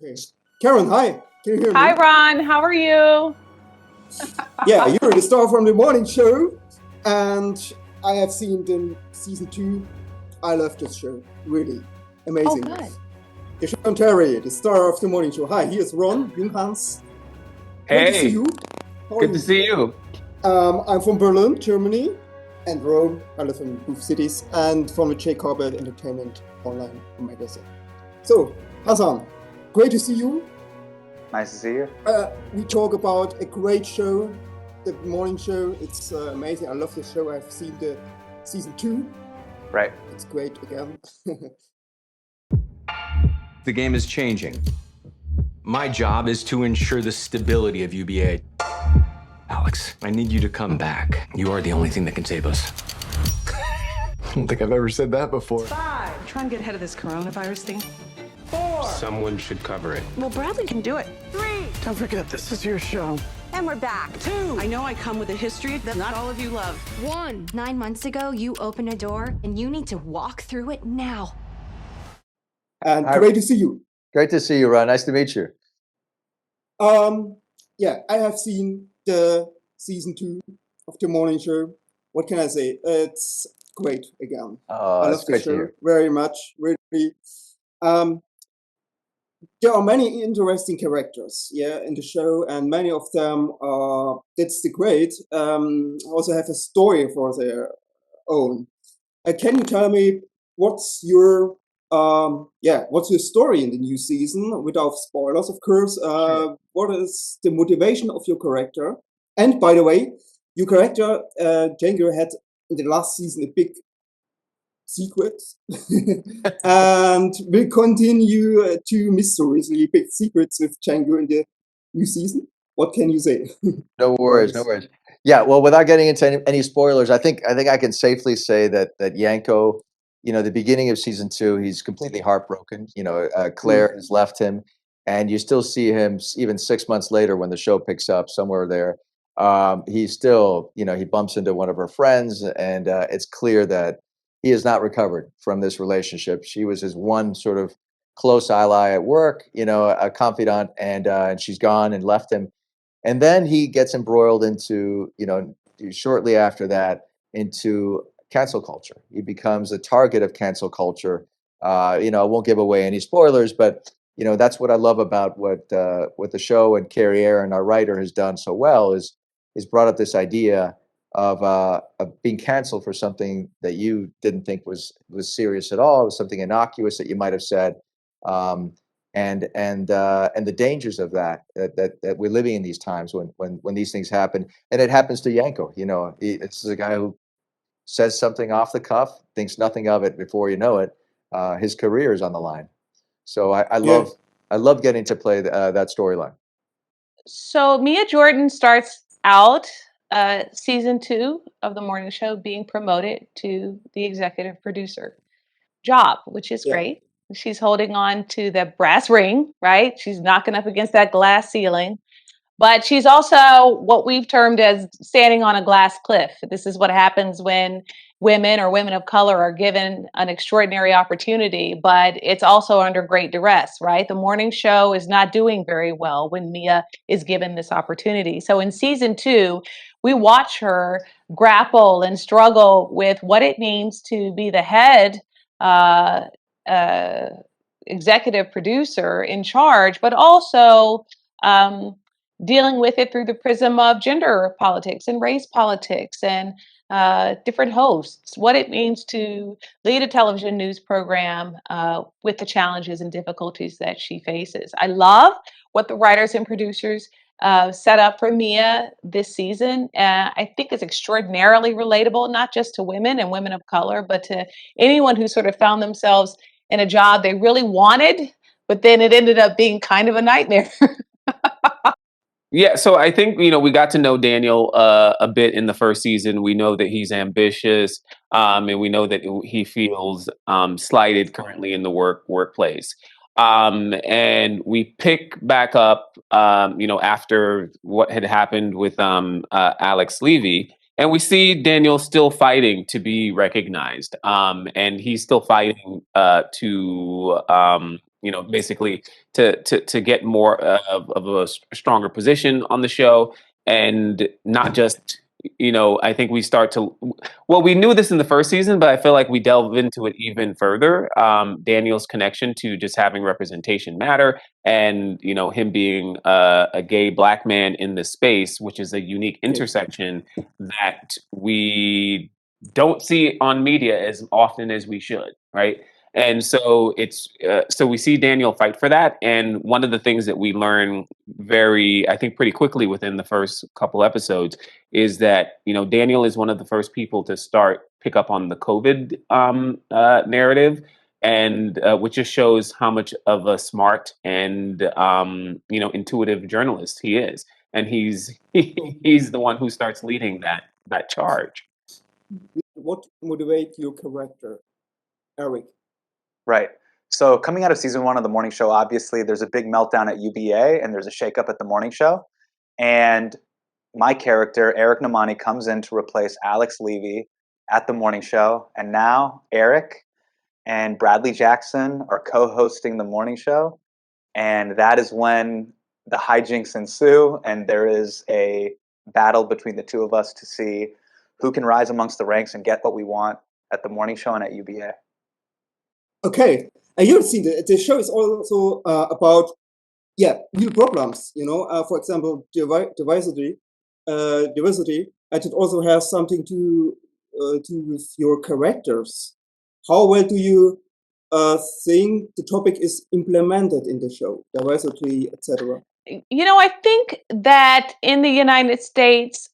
Okay. Karen, hi. Can you hear me? Hi, Ron. How are you? Yeah, you're the star from the morning show, and I have seen the season 2. I love this show. Really amazing. Oh, good. Desean Terry, the star of the morning show. Hi, here's Ron Junghans. Great to see Hey, you. How are good you? to see you. I'm from Berlin, Germany, and Rome. I live in both cities, and from the JayCarpet Entertainment online magazine. So, Hasan, great to see you. Nice to see you. We talk about a great show, the morning show. It's amazing. I love the show. I've seen the season 2. Right. It's great again. The game is changing. My job is to ensure the stability of UBA. Alex, I need you to come back. You are the only thing that can save us. I don't think I've ever said that before. 5. Try and get ahead of this coronavirus thing. 4. Someone should cover it. Well, Bradley can do it. 3. Don't forget, this is your show. And we're back. 2. I know I come with a history that not all of you love. 1. 9 months ago, you opened a door, and you need to walk through it now. And great to see you. Great to see you, Ron. Nice to meet you. Yeah, I have seen the season 2 of the morning show. What can I say? It's great again. I love the show very much. Really. There are many interesting characters, in the show, and many of them are. That's the great. Also have a story for their own. Can you tell me what's your story in the new season? Without spoilers, of course. Sure. What is the motivation of your character? And by the way, your character Yanko had in the last season a big secret and will continue two mysteriously big secrets with Yanko in the new season. What can you say? No worries, no worries. Yeah, well, without getting into any spoilers, I think I can safely say that Yanko, the beginning of season 2, he's completely heartbroken. Claire has left him, and you still see him even 6 months later when the show picks up somewhere there. He's still, he bumps into one of her friends, and it's clear that he has not recovered from this relationship. She was his one sort of close ally at work, a confidant, and she's gone and left him. And then he gets embroiled into, shortly after that, into cancel culture. He becomes a target of cancel culture. I won't give away any spoilers, but that's what I love about what the show and Carrie Aaron, our writer, has done so well is brought up this idea of being canceled for something that you didn't think was serious at all. It was something innocuous that you might have said. And the dangers of that we're living in these times when these things happen, and it happens to Yanko. It's a guy who says something off the cuff, thinks nothing of it before you know it. His career is on the line. So I love getting to play that storyline. So Mia Jordan starts out season 2 of the morning show being promoted to the executive producer job, which is great. She's holding on to the brass ring, right? She's knocking up against that glass ceiling. But she's also what we've termed as standing on a glass cliff. This is what happens when women or women of color are given an extraordinary opportunity, but it's also under great duress, right? The morning show is not doing very well when Mia is given this opportunity. So in season 2, we watch her grapple and struggle with what it means to be the head executive producer in charge, but also dealing with it through the prism of gender politics and race politics and different hosts, what it means to lead a television news program with the challenges and difficulties that she faces. I love what the writers and producers set up for Mia this season. I think it's extraordinarily relatable, not just to women and women of color, but to anyone who sort of found themselves in a job they really wanted, but then it ended up being kind of a nightmare. Yeah, so I think, we got to know Daniel a bit in the first season. We know that he's ambitious, and we know that he feels slighted currently in the workplace. And we pick back up, after what had happened with Alex Levy, and we see Daniel still fighting to be recognized, and he's still fighting to basically to get more of a stronger position on the show, and not just, I think we start to, well, we knew this in the first season, but I feel like we delve into it even further. Daniel's connection to just having representation matter, and him being a gay Black man in this space, which is a unique intersection that we don't see on media as often as we should, right? And so so we see Daniel fight for that. And one of the things that we learn I think pretty quickly within the first couple episodes is that, Daniel is one of the first people to pick up on the COVID narrative, and which just shows how much of a smart and intuitive journalist he is. And he's the one who starts leading that charge. What motivates your character, Eric? Right. So coming out of season 1 of the morning show, obviously there's a big meltdown at UBA and there's a shakeup at the morning show. And my character, Eric Namani, comes in to replace Alex Levy at the morning show. And now Eric and Bradley Jackson are co-hosting the morning show. And that is when the hijinks ensue, and there is a battle between the two of us to see who can rise amongst the ranks and get what we want at the morning show and at UBA. Okay, and you've seen the show is also about real problems. For example, diversity. And it also has something to do with your characters. How well do you think the topic is implemented in the show, diversity, etc.? I think that in the United States,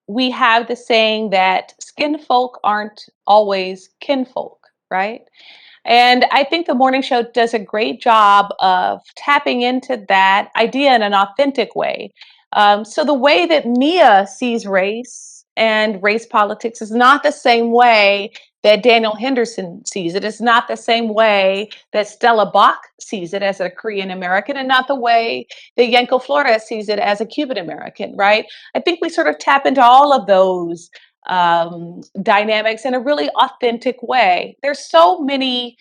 we have the saying that skin folk aren't always kinfolk, right? And I think the morning show does a great job of tapping into that idea in an authentic way. So the way that Mia sees race and race politics is not the same way that Daniel Henderson sees it. It's not the same way that Stella Bach sees it as a Korean American, and not the way that Yanko Flores sees it as a Cuban American, right? I think we sort of tap into all of those dynamics in a really authentic way. There's so many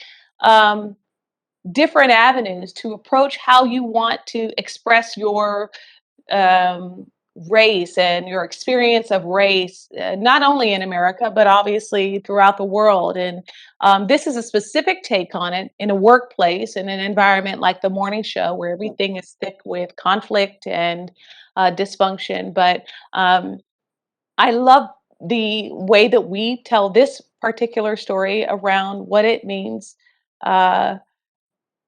different avenues to approach how you want to express your race and your experience of race, not only in America, but obviously throughout the world. And this is a specific take on it in a workplace, in an environment like the morning show, where everything is thick with conflict and dysfunction. But I love the way that we tell this particular story around what it means.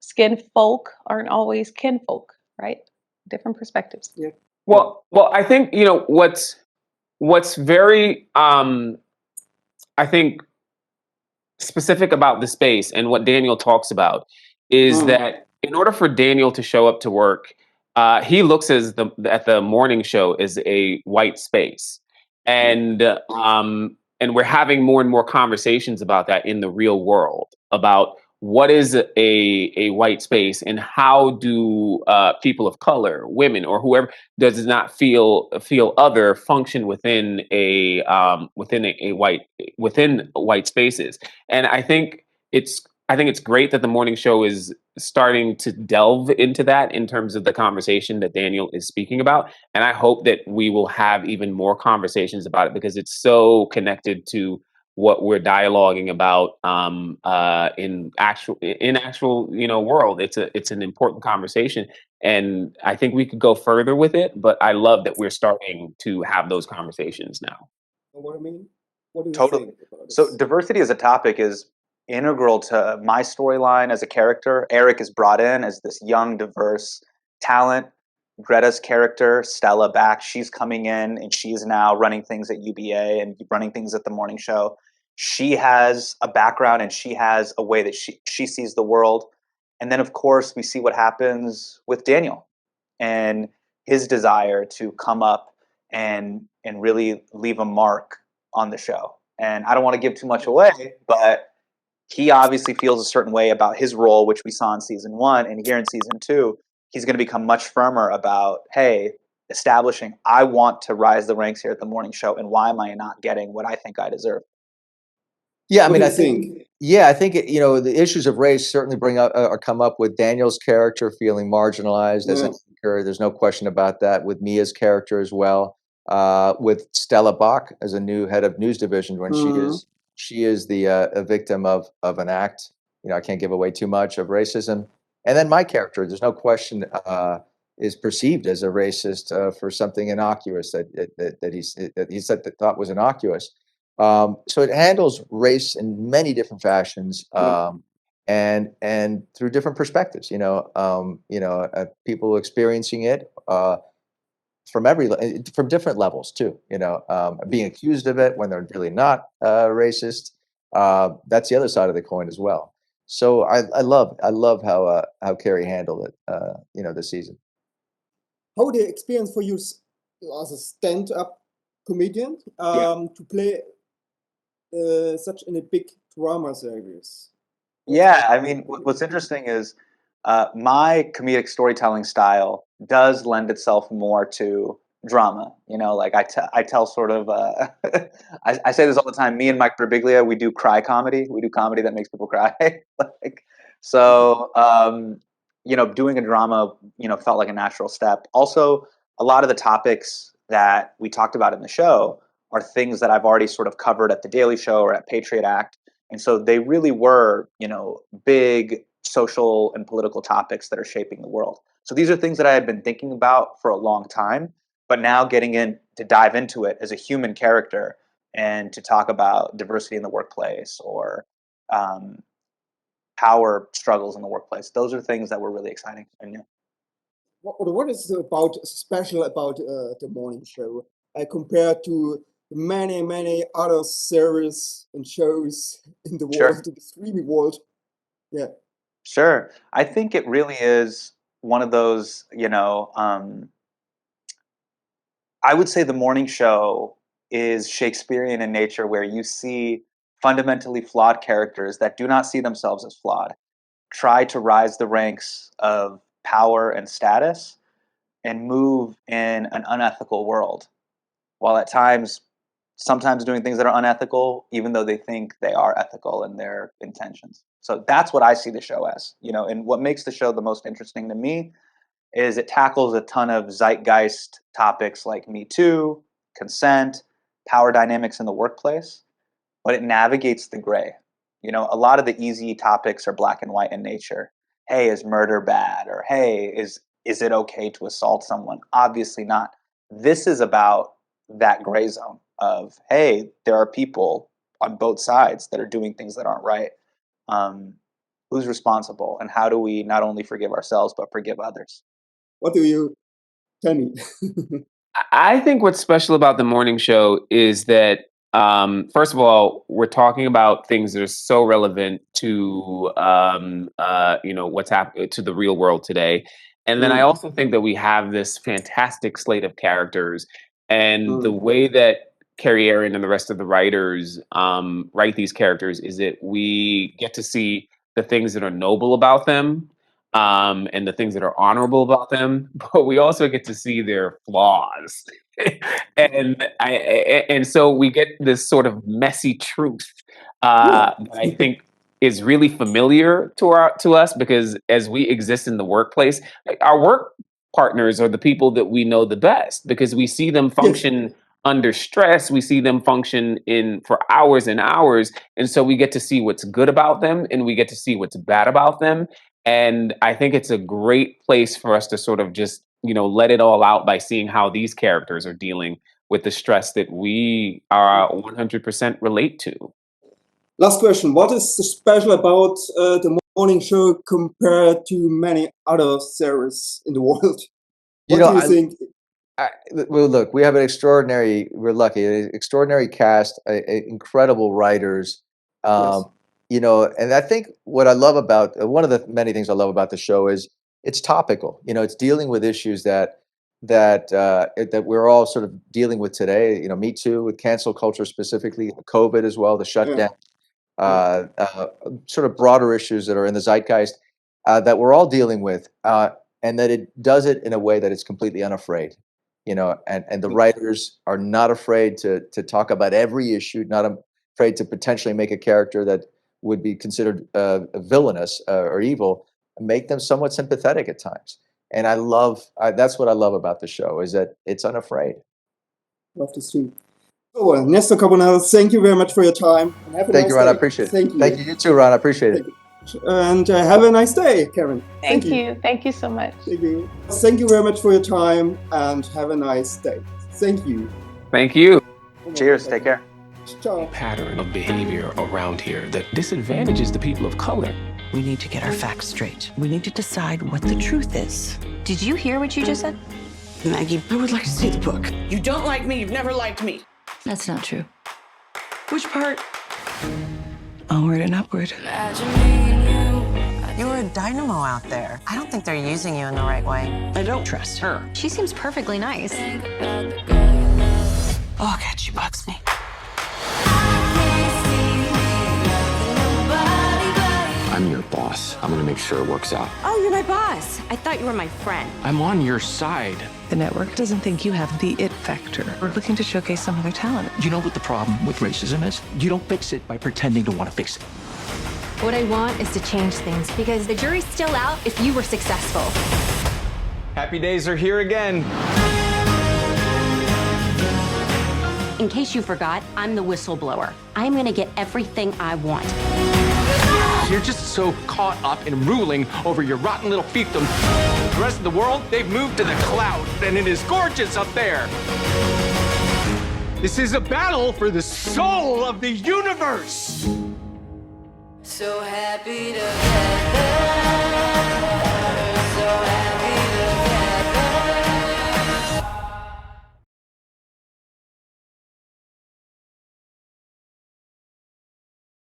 Skin folk aren't always kinfolk, right? Different perspectives. Yeah. Well, I think what's very I think specific about the space and what Daniel talks about is that in order for Daniel to show up to work, he looks at the morning show as a white space, and we're having more and more conversations about that in the real world, about what is a white space, and how do people of color, women, or whoever does not feel other function within white spaces. And I think it's great that the morning show is starting to delve into that in terms of the conversation that Daniel is speaking about. And I hope that we will have even more conversations about it, because it's so connected to what we're dialoguing about in actual world. It's an important conversation, and I think we could go further with it. But I love that we're starting to have those conversations now. What I mean? What do you Totally. think about this? So diversity as a topic is integral to my storyline as a character. Eric is brought in as this young, diverse talent. Greta's character, Stella Bach, she's coming in and she's now running things at UBA and running things at the morning show. She has a background and she has a way that she sees the world. And then, of course, we see what happens with Daniel and his desire to come up and really leave a mark on the show. And I don't want to give too much away, but he obviously feels a certain way about his role, which we saw in season 1. And here in season 2, he's going to become much firmer about, hey, establishing, I want to rise the ranks here at the morning show, and why am I not getting what I think I deserve? Yeah, I What mean, do I you think, think? yeah, I think you know the issues of race certainly bring up or come up with Daniel's character feeling marginalized as an Yeah. anchor. There's no question about that. With Mia's character as well. With Stella Bach as a new head of news division when Mhm. she is the a victim of an act. You know, I can't give away too much of racism. And then my character, there's no question, is perceived as a racist for something innocuous that he said that thought was innocuous. So it handles race in many different fashions, Yeah. and through different perspectives. People experiencing it from from different levels too. Being accused of it when they're really not racist. That's the other side of the coin as well. So I love how Carrie handled it. This season. How the experience for you as a stand-up comedian to play such in a big drama series? Yeah, I mean, what's interesting is my comedic storytelling style does lend itself more to drama. Like I tell sort of, I say this all the time. Me and Mike Birbiglia, we do cry comedy. We do comedy that makes people cry. like, so, doing a drama, felt like a natural step. Also, a lot of the topics that we talked about in the show are things that I've already sort of covered at The Daily Show or at Patriot Act. And so they really were, big social and political topics that are shaping the world. So these are things that I had been thinking about for a long time, but now getting in to dive into it as a human character and to talk about diversity in the workplace or power struggles in the workplace. Those are things that were really exciting and new. What is special about the morning show compared to many other series and shows in the Sure. world, in the streaming world? Yeah. Sure. I think it really is one of those, I would say the morning show is Shakespearean in nature, where you see fundamentally flawed characters that do not see themselves as flawed try to rise the ranks of power and status and move in an unethical world, while at times, sometimes doing things that are unethical, even though they think they are ethical in their intentions. So that's what I see the show as, and what makes the show the most interesting to me is it tackles a ton of zeitgeist topics like Me Too, consent, power dynamics in the workplace, but it navigates the gray. A lot of the easy topics are black and white in nature. Hey, is murder bad? Or hey, is it okay to assault someone? Obviously not. This is about that gray zone of, hey, there are people on both sides that are doing things that aren't right. Who's responsible? And how do we not only forgive ourselves, but forgive others? What do you tell me? I think what's special about the morning show is that, first of all, we're talking about things that are so relevant to, what's happening to the real world today. And then I also think that we have this fantastic slate of characters, and the way that Carrie Aaron and the rest of the writers write these characters is that we get to see the things that are noble about them, and the things that are honorable about them, but we also get to see their flaws. And so we get this sort of messy truth that I think is really familiar to us, because as we exist in the workplace, like, our work partners are the people that we know the best, because we see them function under stress, we see them function in for hours and hours, and so we get to see what's good about them and we get to see what's bad about them. And I think it's a great place for us to sort of just, let it all out by seeing how these characters are dealing with the stress that we are 100% relate to. Last question. What is so special about the morning show compared to many other series in the world? What do you think? Well, look, we have we're lucky, an extraordinary cast, incredible writers. And I think what I love about one of the many things I love about the show is it's topical. It's dealing with issues that we're all sort of dealing with today. Me Too, with cancel culture specifically, COVID as well, the shutdown, sort of broader issues that are in the zeitgeist that we're all dealing with, and that it does it in a way that it's completely unafraid. And the writers are not afraid to talk about every issue, afraid to potentially make a character that would be considered villainous or evil, make them somewhat sympathetic at times. And that's what I love about the show, is that it's unafraid. Love to see. So, Nestor Carbonell, thank you very much for your time. And have a Thank nice you, Ron. day. I appreciate it. Thank you. Thank you. You too, Ron. I appreciate it. And have a nice day, Karen. Thank you. Thank you so much. Thank you. Thank you very much for your time and have a nice day. Thank you. Thank you. Cheers. Take care. Ciao. Pattern of behavior around here that disadvantages the people of color. We need to get our facts straight. We need to decide what the truth is. Did you hear what you just said? Maggie, I would like to see the book. You don't like me. You've never liked me. That's not true. Which part? Onward and upward. You're a dynamo out there. I don't think they're using you in the right way. I don't trust her. She seems perfectly nice. Oh, God, she bugs me. I'm your boss. I'm gonna make sure it works out. Oh, you're my boss. I thought you were my friend. I'm on your side. The network doesn't think you have the it factor. We're looking to showcase some of their talent. You know what the problem with racism is? You don't fix it by pretending to want to fix it. What I want is to change things because the jury's still out if you were successful. Happy days are here again. In case you forgot, I'm the whistleblower. I'm gonna get everything I want. You're just so caught up in ruling over your rotten little fiefdom. The rest of the world, they've moved to the cloud, and it is gorgeous up there. This is a battle for the soul of the universe. So happy to